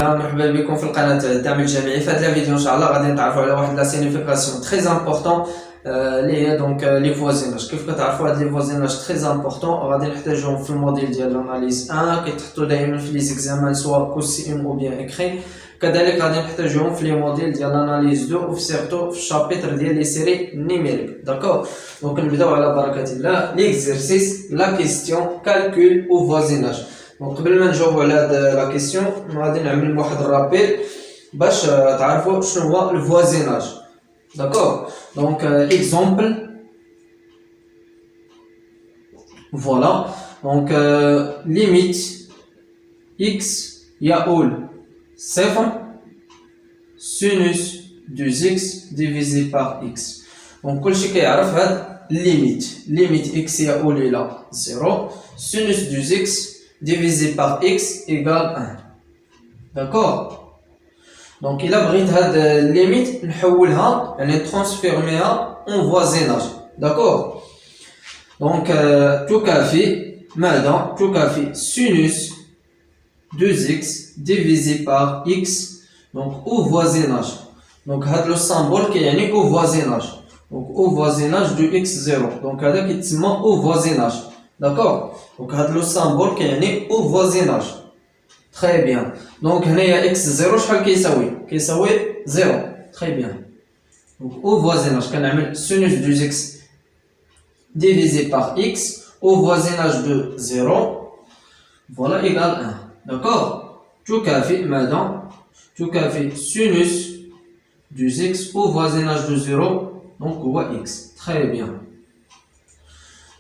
مرحبا بكم في القناه تاع الدعم الجامعي. في هذا الفيديو ان شاء الله غادي نتعرفوا على واحد لا سينيفيكاسيون تري امبورطون اللي هي دونك لي فوازيناج. كيف كتعرفوا هاد لي فوازيناج تري امبورطون غادي نحتاجوهم في الموديل ديال الاناليز 1 كيتحطوا دائما في لي زيكزامان سوا كوسي ام او بيان اكري. كذلك غادي نحتاجوهم في لي موديل ديال الاناليز 2 وفي سيرتو في الشابيتر ديال لي سيري نيميريك. داكور دونك نبداو على بركه الله. ليكزيرسيس لا كيستيون كالكول او فوازيناج. دونك قبل ما نجاوبوا على هاد لا كيسيون غادي نعمل واحد الرابيل باش تعرفوا شنو هو الفوازيناج. داكور دونك اكزومبل فوالا. دونك ليميت اكس يقول صفر سينوس دوز اكس ديفيزي بار اكس. دونك كلشي كيعرف هاد ليميت اكس يقول الى 0 سينوس دوز اكس divisé par x égale 1. D'accord. Donc il a بغيت هاد limite نحولها يعني transformer en voisinage. D'accord. Donc تكافي ماذا؟ تكافي sinus 2x divisé par x donc au voisinage. Donc هاد لو symbole كيعني au voisinage. Donc au voisinage de x0. Donc هذا كيتسمى au voisinage. D'accord. Donc هاد لو سامبول كيعني او فوازيناج. تري بيان. دونك هنايا اكس زيرو شحال كيساوي زيرو. تري بيان. دونك او فوازيناج كنعمل سينوس دوز اكس ديفيزي بار اكس او فوازيناج دو زيرو فوالا ايغال 1. داكور تكافئ ماذا؟ تكافئ سينوس دوز اكس او فوازيناج دو زيرو دونك هو اكس. تري بيان.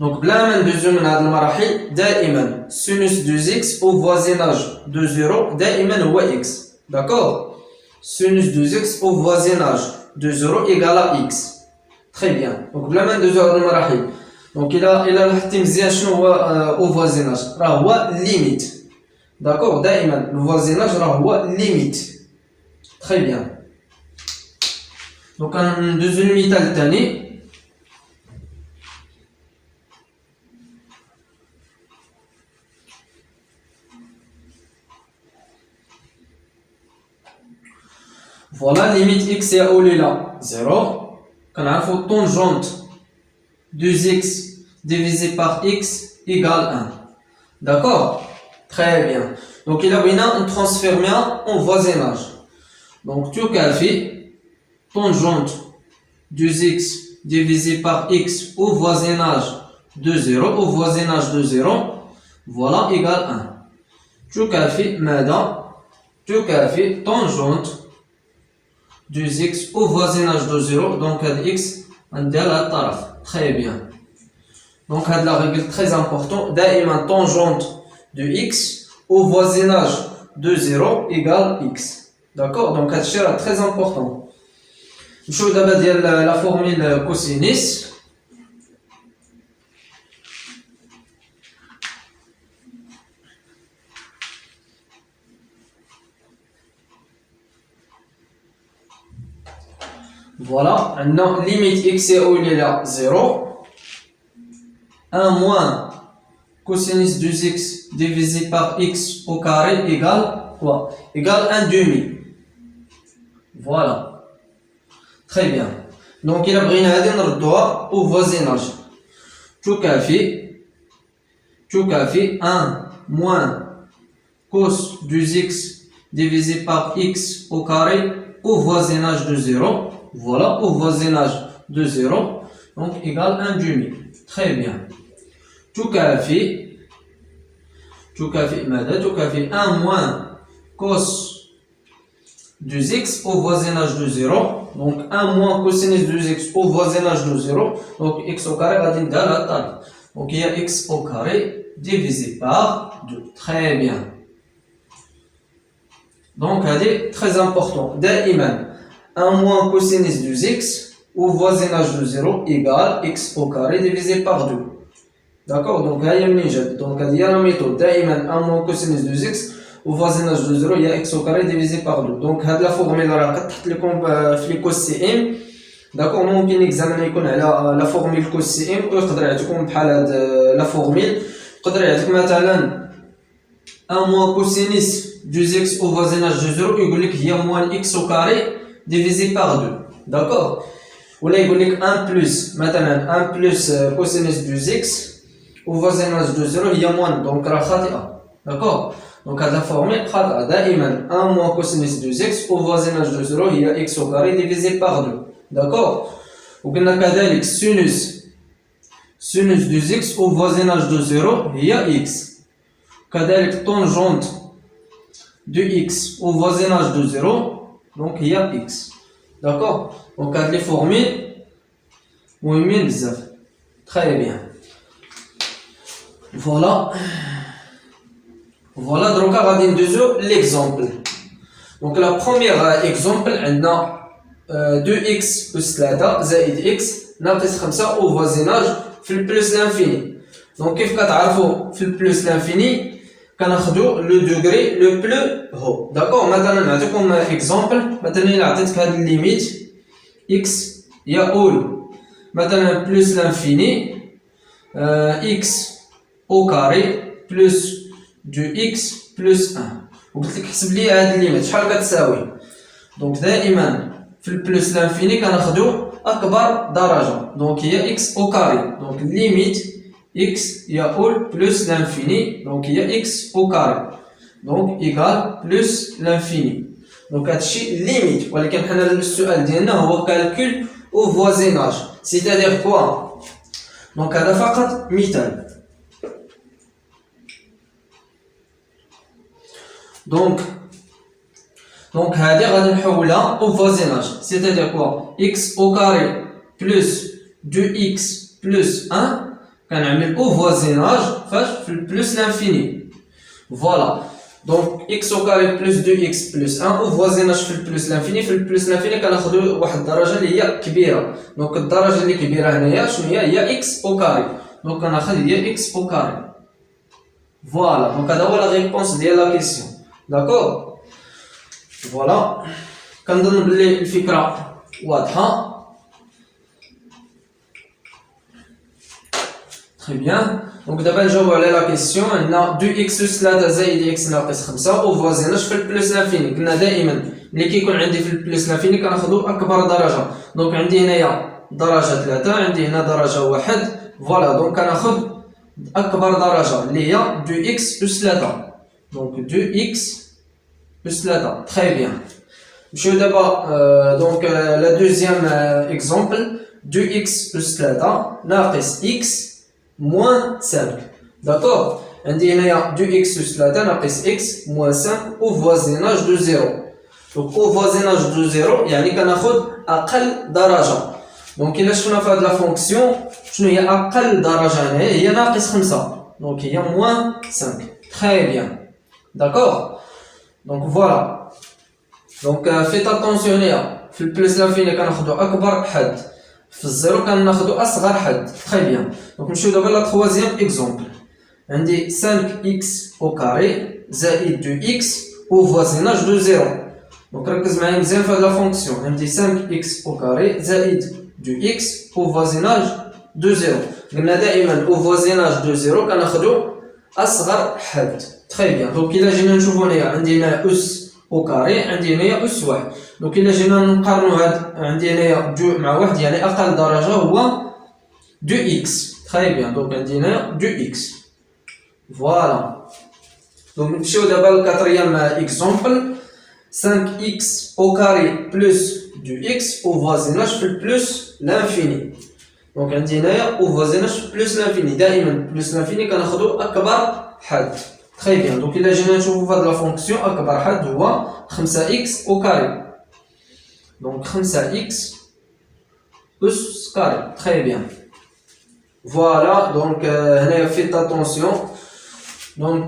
Donc, بلا ما ندوزو من هاد المراحل دائما سينوس دوز اكس او فوازيناج دو زيرو دائما هو اكس. داكور سينوس دوز اكس او فوازيناج دو زيرو ايكالا اكس. تري بيان. دونك بلا ما ندوزو هاد المراحل دونك الى لاحظتي مزيان شنو هو او فوازيناج راه هو ليميت. داكور دائما الفوازيناج راه هو ليميت. تري بيان. دونك ندوزو المثال الثاني. Voilà, limite x يقول إلى 0. كنعرفو tangente 2x divisé par x égale 1. D'accord? Très bien. Donc il a بغينا نترانسفيرميها en voisinage. Donc تكافي tangente 2x divisé par x au voisinage de 0 au voisinage de 0 voilà égale 1. تكافي ماذا؟ تكافي tangente 2x au voisinage de 0 donc x ندير لهاد الطرف. très bien. donc هاد la règle très important دائما tangente de x au voisinage de 0 égale x. d'accord donc هادشي راه très important. نمشيو دابا ديال la formule cosinus. Voilà, maintenant limite x يقول إلى 0 1 moins cosinus 2x divisé par x au carré égale quoi? Égale 1 demi. Voilà. Très bien. Donc il a بغينا هادي نردوها au voisinage. تكافي 1 moins cos 2x divisé par x au carré au voisinage de 0. Voilà, au voisinage de 0, donc égale 1 demi. Très bien. تكافي ماذا؟ تكافي 1 moins cos 2x au voisinage de 0. Donc 1 moins cosinus 2x au voisinage de 0. Donc x au carré غادي ندير لهاد الطرف. Donc il y a x au carré divisé par 2. Très bien. Donc هذه très important. دائما 1 moins cosinus de x au voisinage de 0 égale x au carré divisé par 2. D'accord. Donc هيا منين جات. Donc هذه هي لا ميثود دائما 1 moins cosinus de x au voisinage de 0 il y a x au carré divisé par 2. Donc هاد لا فورميل راه كتحط لكم في لي كوس سي ام. داكور ممكن اكزامان يكون على لا فورميل كوس سي ام ويقدر يعطيكم بحال هاد لا فورميل. يقدر يعطيك مثلا 1 moins cosinus du x au voisinage de 0 il y a moins x au carré divisé par 2. D'accord? Ou là il y a 1 plus, maintenant 1 plus cosinus du x au voisinage de 0 il y a moins, donc la khati'a. D'accord? Donc à la formule khati'a, دائما 1 moins cosinus du x au voisinage de 0 il y a x au carré divisé par 2. D'accord? وقلنا كذلك sinus du x au voisinage de 0 il y a x. كذلك tangente de x au voisinage de 0 donc il y a x. D'accord? Donc les formules مهمين بزاف. Très bien. Voilà donc غادي ندوزو l'exemple. Donc la première exemple عندنا 2x plus 3 زائد x ناقص 5 au voisinage في البلس l'infini. Donc كيف كتعرفوا في البلس l'infini كناخذوا لو دوغري لو بلو هو. داكور مثلا نعطيكم اكزومبل. مثلا الا عطيتك هذا الليميت x يقول مثلا بلس لانفيني x au carré plus 2x plus 1 وقلت لك حسب لي هذا الليميت شحال كتساوي. دونك دائما في البلس لانفيني كناخذوا اكبر درجه دونك هي x au carré. دونك الليميت x يقول plus l'infini donc il y a x au carré donc égal plus l'infini. donc هادشي limite ولكن حنا السؤال ديالنا هو calcul au voisinage c'est-à-dire quoi. donc هذا فقط مثال. donc هذه غادي نحولها au voisinage c'est-à-dire quoi x au carré plus 2x plus 1 كنعمل au voisinage فاش في البلس l'infini. voilà donc x au carré plus 2x plus 1 au voisinage في البلس l'infini. في البلس l'infini كناخذوا واحد الدرجه اللي هي كبيره دونك الدرجه اللي كبيره هنايا شنو هي x au carré دونك كناخذ هي x au carré. voilà دونك هذا هو لا ريبونس ديال لا كيسيون. داكور فوالا كنظن بلي الفكره واضحه. Très bien. Donc d'abord نجاوبوا على لا كيسيون. عندنا 2x plus 3 زائد x ناقص 5 au voisinage في البلس l'infini. قلنا دائما ملي كيكون عندي في البلس l'infini كناخذوا اكبر درجه. دونك عندي هنايا درجه 3 عندي هنا درجه 1. فوالا دونك كناخذ اكبر درجه اللي هي 2x plus 3. دونك 2x plus 3. Très bien. نمشيو دابا دونك لا دوزيام اكزومبل 2x plus 3 ناقص x moins 5. D'accord? عندي هنايا 2x plus 3 ناقص x moins 5 au voisinage de 0. Donc au voisinage de 0 يعني كناخذ أقل درجة. Donc إلا شفنا في هاد لا فونكسيون شنو هي أقل درجة هنايا هي ناقص 5. Donc هي moins 5. Très bien. D'accord? Donc voilà. Donc faites attention هنايا في البلس l'infini كناخذوا أكبر حد. في الزيرو كناخذوا اصغر حد. تري بيان. دونك نمشيو دابا لا تروازيام اكزومبل. عندي 5x au carré زائد 2x au voisinage de 0. دونك ركز معايا مزيان في هاد لا فونكسيون. عندي 5x au carré زائد 2x au voisinage de 0. قلنا دائما au voisinage de 0 كناخذوا اصغر حد. تري بيان. دونك الا جينا نشوفوا هنايا عندي هنا اس au carré عندي هنايا اس واحد. دونك الا جينا نقارنوا هاد عندي هنايا 2 مع 1 يعني اقل درجه هو 2x. تري بيان. دونك عندي هنايا 2x. فوالا دونك نمشيو دابا للكاتريام اكزومبل. 5x au carré plus 2x au voisinage في البلس l'infini. دونك عندي هنايا au voisinage بلس l'infini. دائما بلس l'infini كناخذوا اكبر حد. تري بيان. دونك الا جينا نشوفوا في هاد لا فونكسيون اكبر حد هو 5x au carré. Donc 5x plus carré. Très bien. Voilà, donc faites attention. Donc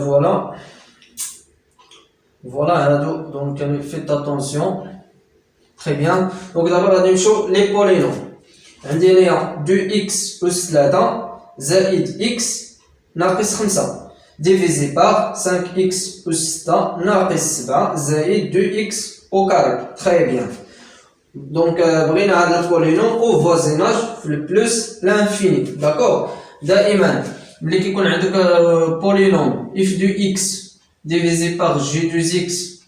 voilà. Voilà, donc faites attention. Très bien. Donc d'abord, on va les polynômes. On a 2x plus 3 زائد x ناقص 5 divisé par 5x plus 6 ناقص 7 زائد 2x au carré. Très bien. Donc بغينا هذا البولينوم au voisinage في البلس l'infini. D'accord? دائما ملي كيكون عندك بولينوم اف دو اكس ديفيزي باغ جي دو اكس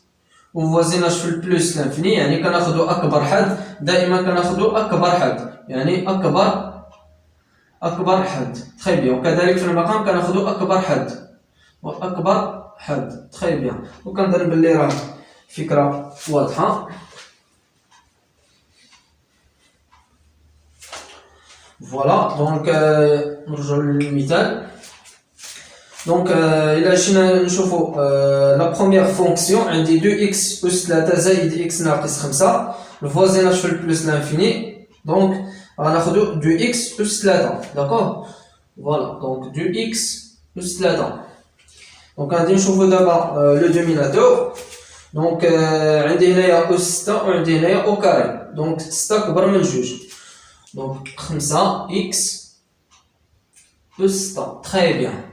وفوازيناج في البلوس لانفيني، يعني كناخدو اكبر حد، دائما كناخدو اكبر حد، يعني اكبر حد. تري بيان. وكذلك في المقام كناخدو اكبر حد واكبر حد. تري بيان. وكنظن بلي راه فكره واضحه. فوالا دونك نرجعو للمثال. دونك الى جينا نشوفو لا بروميير فونكسيون، عندي 2 اكس اس 3 زائد اكس ناقص 5، الفوازيناج في البلوس لانفيني، دونك غناخدو 2 اكس اس 3. داكوغ. فوالا دونك 2 اكس اس 3. دونك غادي نشوفو دابا لو دوميناتور. دونك عندي هنايا اس 6 وعندي هنايا او كاري، دونك 6 كبر من 2، دونك 5 اكس اس 6. تري بيان.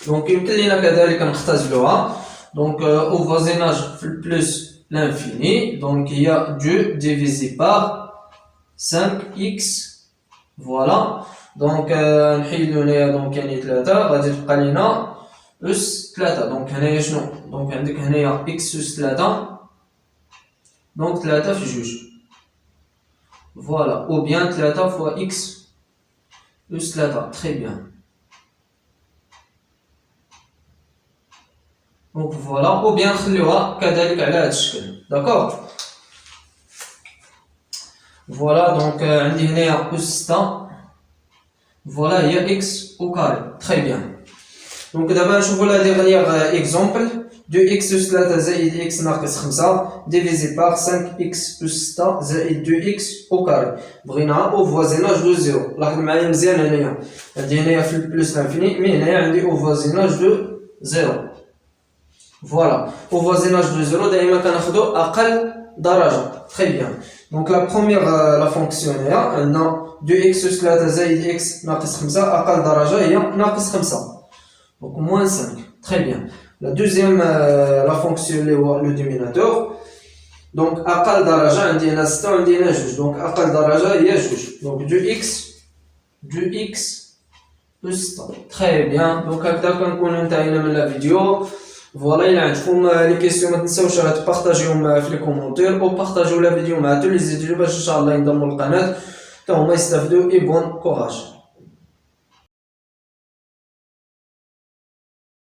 دونك يمكن لينا كذلك نختزلوها. دونك او فوازيناج في البلوس لانفيني، دونك هي 2 ديفيزي باغ 5 اكس. فوالا دونك نحيدو هنايا دونك يعني 3، غادي تبقى لينا اس 3. دونك هنايا شنو؟ دونك عندك هنايا اكس اس 3، دونك 3 في 2. فوالا او بيان 3 فوا اكس اس 3. تري بيان. دونك فوالا او بيان نخليوها كذلك على هذا الشكل. داكوغ. فوالا دونك عندي هنايا اس 6، فوالا هي اكس او كاري. تري بيان. دونك دابا نشوفو لا ديغنييغ اكزومبل. 2 اكس اس 3 زائد اكس ناقص 5 ديفيزي باغ 5 اكس اس 6 زائد 2 اكس او كاري. بغيناها او فوازيناج دو زيرو. لاحظ معايا مزيان هنايا، عندي هنايا في البلوس لانفيني، مي هنايا عندي او فوازيناج دو زيرو. فوالا او فوازيناج دو زيرو دائما كناخدو اقل درجه. تري بيان. دونك لا بروميير لا فونكسيون هي عندنا 2 اكس اس 3 زائد اكس ناقص 5، اقل درجه هي ناقص 5، دونك موان 5. تري بيان. La deuxième la fonction le dénominateur. Donc أقل درجة عندي هنا 6 وعندي هنا 2، donc أقل درجة هي 2، donc 2x plus 6. Très bien. donc هكذا كنكونو انتهينا من لا فيديو. فوالا إلا عندكم لي كيسيون ما تنساوش تبارطاجيوهم في لي كومونتير، وبارطاجيو لا فيديو مع tous les étudiants باش إن شاء الله ينضموا للقناة حتى هما يستافدوا. et bon courage.